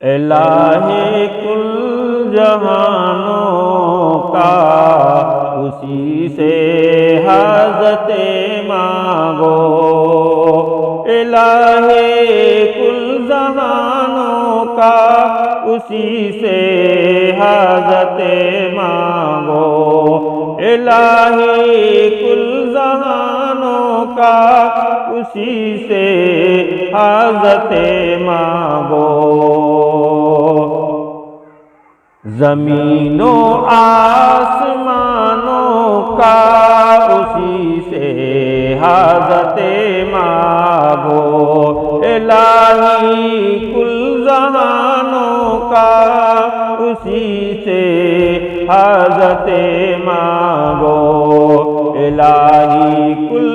الہ کل جہانوں کا اسی سے حاجت مانگو، الہ کل جہانوں کا اسی سے حاجت مانگو، الہ کل جہانوں کا اسی سے حاجت مانگو۔ زمین و آسمانوں کا اسی سے حاجت مانگو، الہی کل جہانوں کا اسی سے حاجت مانگو، الہی کل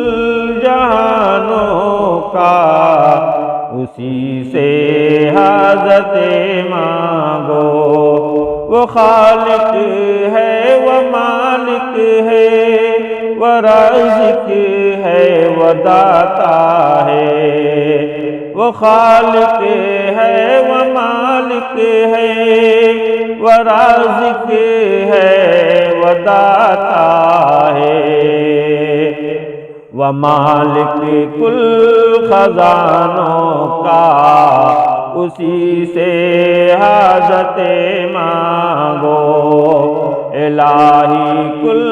جہانوں کا اسی سے حاجت مانگو۔ وہ خالق ہے وہ مالک ہے وہ رازق ہے وہ داتا ہے، وہ خالق ہے وہ مالک ہے وہ رازق ہے وہ داتا ہے، وہ مالک کل خزانوں کا اسی سے حاجت مانگو، الہی کل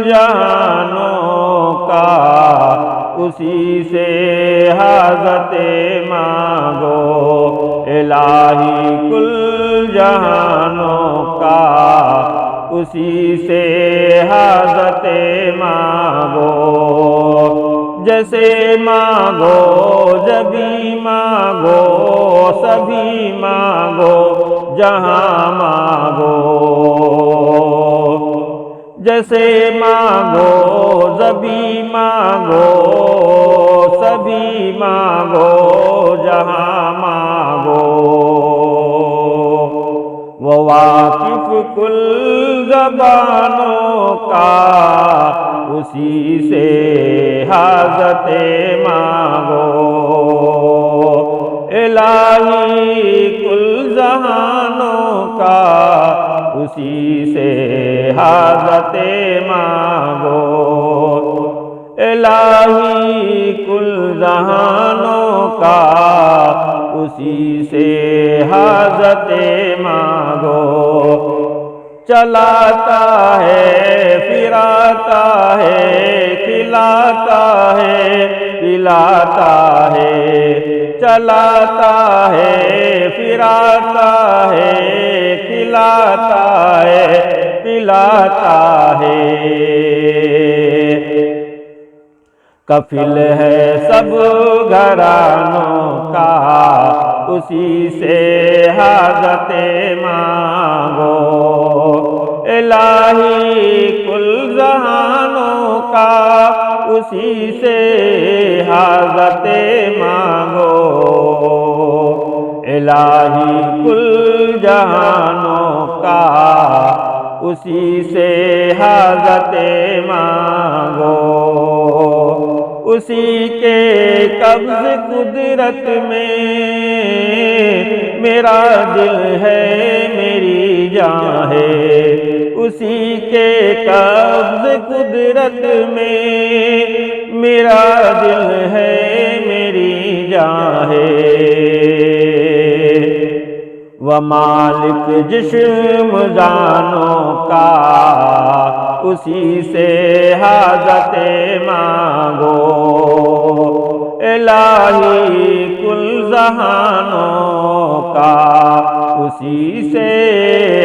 جہانوں کا اسی سے حاجت مانگو، الہی کل جہانوں کا اسی سے حاجت مانگو۔ جیسے مانگو جبھی مانگو سبھی مانگو جہاں مانگو، جیسے مانگو جبھی مانگو سبھی مانگو جہاں مانگو، وہ واقف کل زبانوں کا اسی سے حاجت مانگو، الہی کل جہانوں کا اسی سے حاجت مانگو، الہی کل جہانوں کا اسی سے حاجت مانگو۔ چلاتا ہے پھراتا ہے کھلاتا ہے پلاتا ہے، چلاتا ہے پھراتا ہے کھلاتا ہے پلاتا ہے، کفیل ہے سب گھرانوں کا اسی سے حاجت مانگو، الہی کل جہانوں کا اسی سے حاجت مانگو، الہی کل جہانوں کا اسی سے حاجت مانگو، اسی کے قبض قدرت میں میرا دل ہے میری جان ہے، اسی کے قبض قدرت میں میرا دل ہے میری جان ہے، وہ مالک جسم جانوں کا اسی سے حاجت مانگو، الہی کل جہانوں کا اسی سے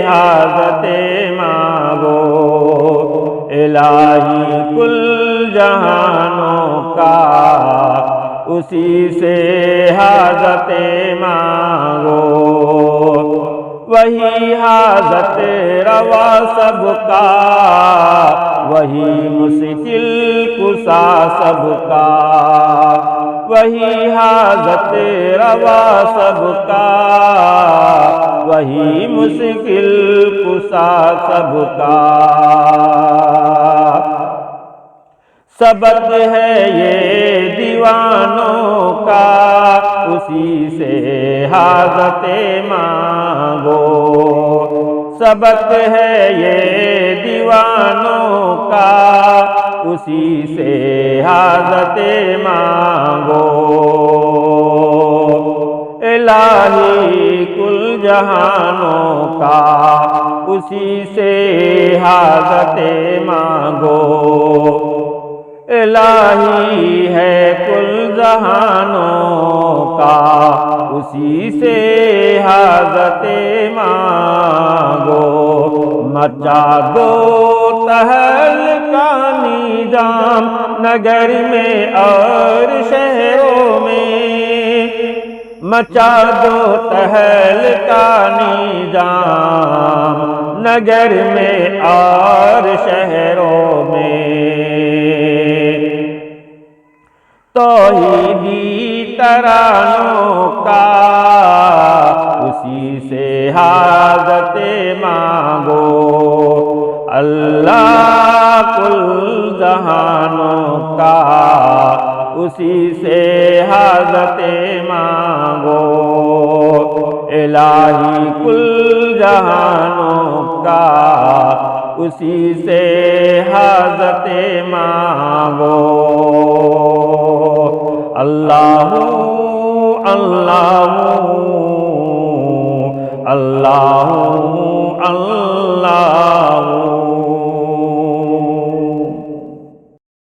حاجت مانگو، الہی کل جہانوں کا اسی سے حاجت مانگو، وہی حاجت روا سب کا وہی مشکل کشا سب کا، وہی حاجت روا سب کا وہی مشکل کشا سب کا، سبق ہے یہ دیوانوں کا، اسی سے حاجت مانگو۔ سبق ہے یہ دیوانوں کا، اسی سے حاجت مانگو۔ الہی کل جہانوں کا، اسی سے حاجت مانگو۔ الہی ہے کل جہانوں کا، اسی سے حاجت مانگو۔ مچا دو تہلکہ نظام نگر میں اور شہروں میں، مچا دو تہلکہ نظام نگر میں اور شہروں میں۔ توحیدی ترانوں کا، اسی سے حاجت مانگو۔ اللہ کل جہانوں کا، اسی سے حاجت مانگو۔ الہی کل جہانوں کا، اسی سے حاجت مانگو۔ اللہ اللہ اللہ اللہ